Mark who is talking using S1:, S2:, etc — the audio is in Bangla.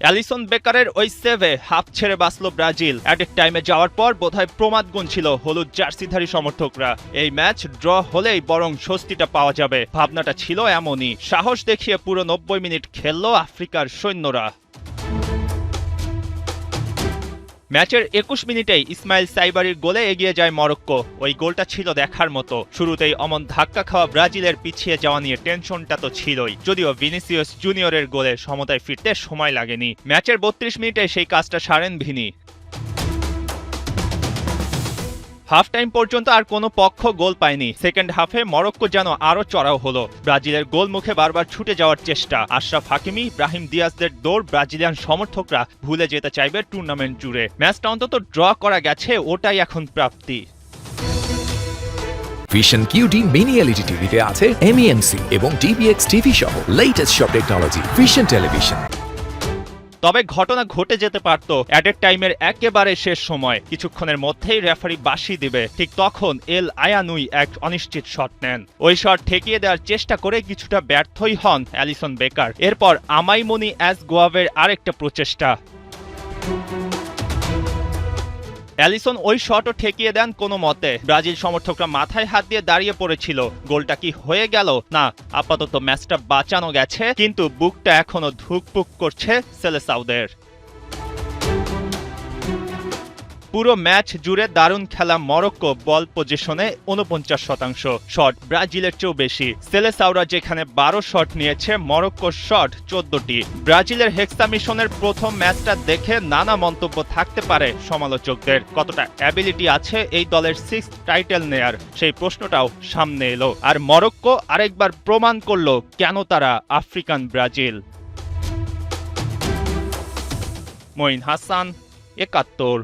S1: অ্যালিসন বেকারের ওই সেভে হাফ ছেড়ে বাঁচল ব্রাজিল। অ্যাডেড টাইমে যাওয়ার পর বোধহয় প্রমাদ গুনছিল হলুদ জার্সিধারী সমর্থকরা। এই ম্যাচ ড্র হলেই বরং স্বস্তিটা পাওয়া যাবে, ভাবনাটা ছিল এমনই। সাহস দেখিয়ে পুরো 90 মিনিট খেলল আফ্রিকার সৈন্যরা। ম্যাচের 21 মিনিটেই ইসমাইল সাইবারির গোলে এগিয়ে যায় মরক্কো। ওই গোলটা ছিল দেখার মতো। শুরুতেই অমন ধাক্কা খাওয়া ব্রাজিলের পিছিয়ে যাওয়া নিয়ে টেনশনটা তো ছিলই, যদিও ভিনিসিয়াস জুনিয়রের গোলে সমতায় ফিরতে সময় লাগেনি। ম্যাচের 32 মিনিটে সেই কাজটা সারেন ভিনি। হাফ টাইম পর্যন্ত আর কোনো পক্ষ গোল পায়নি। সেকেন্ড হাফে মরক্কো যেন আরও চড়াও হলো। ব্রাজিলের গোল মুখে বারবার ছুটে যাওয়ার চেষ্টা। আশরাফ হাকিমি, ইব্রাহিম দিয়াজদের দৌড় ব্রাজিলিয়ান সমর্থকরা ভুলে যেতে চাইবে টুর্নামেন্ট জুড়ে। ম্যাচটা অন্তত ড্র করা গেছে, ওটাই এখন প্রাপ্তি।
S2: ভিশন কিউডি মিনি এলইডি টিভিতে আছে এমইএমসি এবং ডিবিএক্স টিভি সহ লেটেস্ট সব টেকনোলজি। Vision television.
S1: তবে ঘটনা ঘটে যেতে পারত অ্যাডেড টাইমের একেবারে শেষ সময়। কিছুক্ষণের মধ্যেই রেফারি বাঁশি দিবে। ঠিক তখন এল আয়ানুই এক অনিশ্চিত শট নেন। ওই শট ঠেকিয়ে দেওয়ার চেষ্টা করে কিছুটা ব্যর্থই হন অ্যালিসন বেকার। এরপর আমাইমনি অ্যাস গোয়াভের আরেকটা প্রচেষ্টা। অ্যালিসন ওই শটও ঠেকিয়ে দেন কোনো মতে। ব্রাজিল সমর্থকরা মাথায় হাত দিয়ে দাঁড়িয়ে পড়েছিল। গোলটা কি হয়ে গেল? না, আপাতত ম্যাচটা বাঁচানো গেছে, কিন্তু বুকটা এখনো ধুকপুক করছে সেলেসাউদের। পুরো ম্যাচ জুড়ে দারুণ খেলা মরক্কো। বল পজিশনে 49%, শট ব্রাজিলের চেয়েও বেশি। সেলেসাউরা যেখানে 12 শট নিয়েছে, মরক্কোর শট 14টি। ব্রাজিলের হেক্সামিশনের প্রথম ম্যাচটা দেখে নানা মন্তব্য থাকতে পারে সমালোচকদের। কতটা অ্যাবিলিটি আছে এই দলের 6th টাইটেল নেয়ার, সেই প্রশ্নটাও সামনে এলো। আর মরক্কো আরেকবার প্রমাণ করলো কেন তারা আফ্রিকান ব্রাজিল। মঈন হাসান, 71।